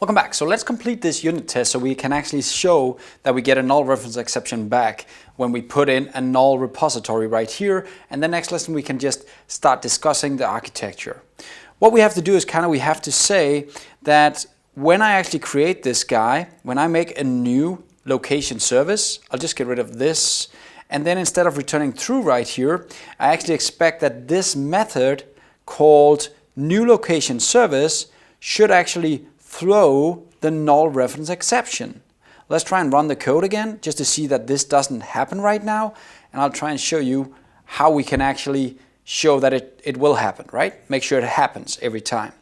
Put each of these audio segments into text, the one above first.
Welcome back. So let's complete this unit test so we can actually show that we get a null reference exception back when we put in a null repository right here. And the next lesson we can just start discussing the architecture. What we have to do is we have to say that when I actually create this guy, when I make a new location service, I'll just get rid of this. And then instead of returning true right here, I actually expect that this method called new location service should actually throw the null reference exception. Let's try and run the code again just to see that this doesn't happen right now, and I'll try and show you how we can actually show that it will happen, right? Make sure it happens every time.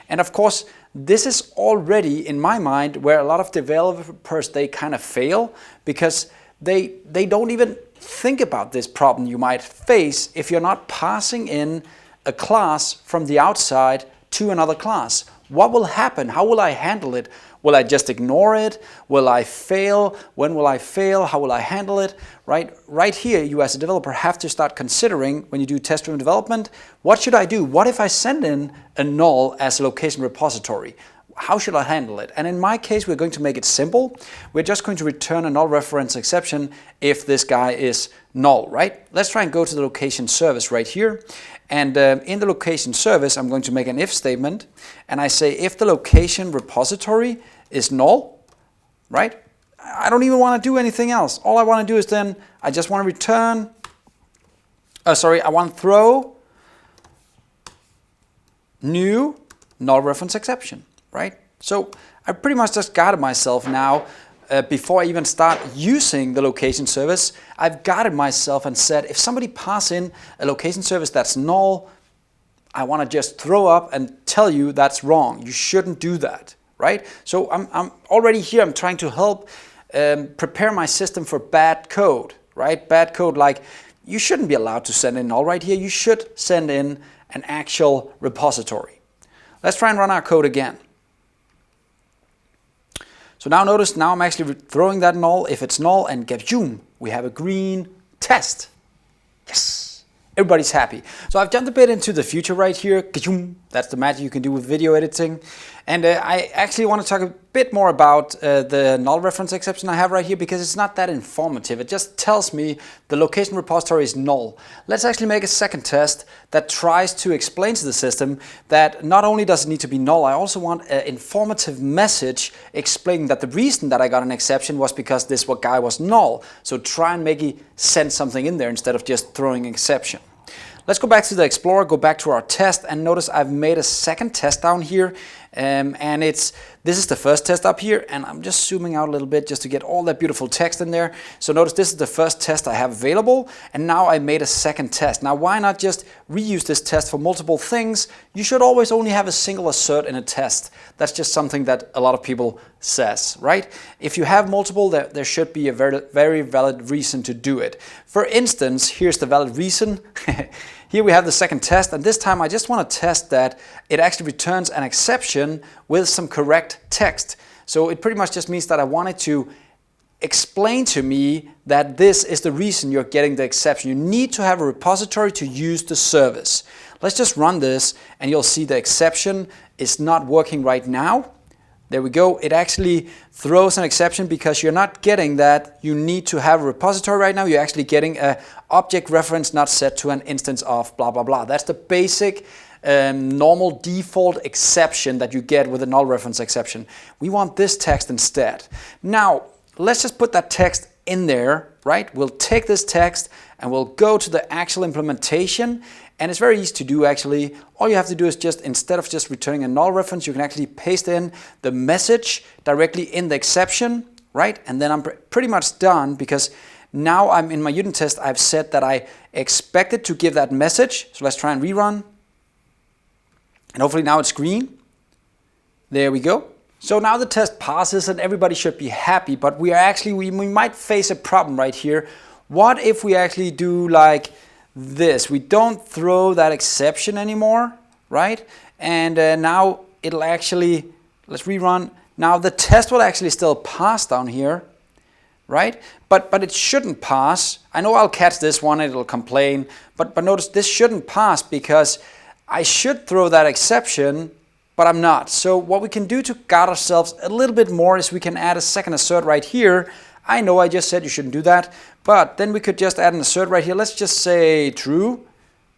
And of course, this is already in my mind where a lot of developers, they kind of fail because they don't even think about this problem you might face if you're not passing in a class from the outside to another class. What will happen? How will I handle it? Will I just ignore it? Will I fail? When will I fail? How will I handle it? Right here, you as a developer have to start considering when you do test-driven development, what should I do? What if I send in a null as a location repository? How should I handle it? And in my case, we're going to make it simple. We're just going to return a null reference exception if this guy is null, right? Let's try and go to the location service right here. And in the location service, I'm going to make an if statement. And I say if the location repository is null, right? I don't even want to do anything else. All I want to do is then, I just want to return, I want to throw new null reference exception. Right? So I pretty much just guarded myself now before I even start using the location service. I've guarded myself and said if somebody passes in a location service that's null, I want to just throw up and tell you that's wrong. You shouldn't do that. Right? So I'm already here. I'm trying to help prepare my system for bad code. Right? Bad code like you shouldn't be allowed to send in null right here. You should send in an actual repository. Let's try and run our code again. So now notice, now I'm actually throwing that null if it's null, and gaboom, we have a green test. Yes, everybody's happy. So I've jumped a bit into the future right here. Gaboom, that's the magic you can do with video editing. And I actually want to talk a bit more about the null reference exception I have right here because it's not that informative. It just tells me the location repository is null. Let's actually make a second test that tries to explain to the system that not only does it need to be null, I also want an informative message explaining that the reason that I got an exception was because this guy was null. So try and make it send something in there instead of just throwing an exception. Let's go back to the Explorer, go back to our test, and notice I've made a second test down here. And this is the first test up here, and I'm just zooming out a little bit just to get all that beautiful text in there. So notice this is the first test I have available, and now I made a second test. Now why not just reuse this test for multiple things? You should always only have a single assert in a test. That's just something that a lot of people says, right? If you have multiple, there should be a very valid reason to do it. For instance, here's the valid reason. Here we have the second test, and this time I just want to test that it actually returns an exception with some correct text. So it pretty much just means that I wanted to explain to me that this is the reason you're getting the exception. You need to have a repository to use the service. Let's just run this, and you'll see the exception is not working right now. There we go. It actually throws an exception because you're not getting that you need to have a repository right now. You're actually getting an object reference not set to an instance of blah, blah, blah. That's the basic normal default exception that you get with a null reference exception. We want this text instead. Now, let's just put that text in there, right? We'll take this text and we'll go to the actual implementation. And it's very easy to do actually. All you have to do is just, instead of just returning a null reference, you can actually paste in the message directly in the exception, right? And then I'm pretty much done because now I'm in my unit test, I've said that I expected to give that message. So let's try and rerun. And hopefully now it's green. There we go. So now the test passes and everybody should be happy, but we might face a problem right here. What if we actually do like this? We don't throw that exception anymore, right? And now it'll actually, let's rerun. Now the test will actually still pass down here, right? But it shouldn't pass. I know I'll catch this one, it'll complain, but notice this shouldn't pass because I should throw that exception, but I'm not. So what we can do to guard ourselves a little bit more is we can add a second assert right here. I know I just said you shouldn't do that, but then we could just add an assert right here. Let's just say true,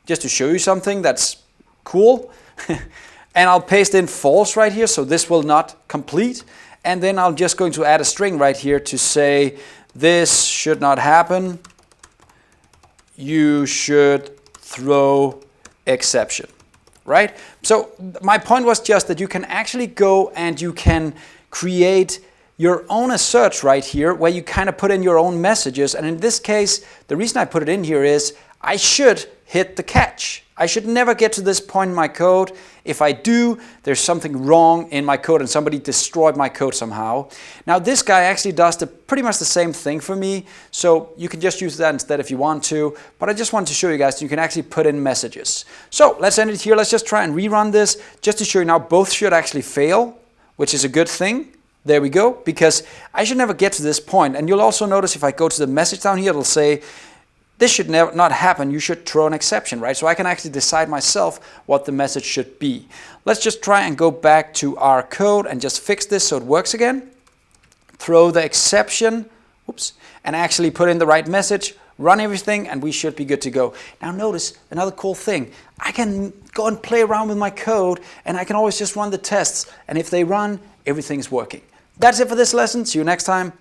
just to show you something that's cool. And I'll paste in false right here, so this will not complete. And then I'm just going to add a string right here to say this should not happen. You should throw exception, right? So my point was just that you can actually go and you can create your own asserts right here where you kind of put in your own messages. And in this case, the reason I put it in here is I should hit the catch. I should never get to this point in my code. If I do, there's something wrong in my code and somebody destroyed my code somehow. Now this guy actually does pretty much the same thing for me, so you can just use that instead if you want to, but I just wanted to show you guys that you can actually put in messages. So let's end it here. Let's just try and rerun this just to show you now both should actually fail, which is a good thing. There we go, because I should never get to this point. And you'll also notice if I go to the message down here, it'll say, this should not happen, you should throw an exception, right? So I can actually decide myself what the message should be. Let's just try and go back to our code and just fix this so it works again. Throw the exception, oops, and actually put in the right message, run everything, and we should be good to go. Now notice another cool thing. I can go and play around with my code and I can always just run the tests, and if they run, everything's working. That's it for this lesson. See you next time.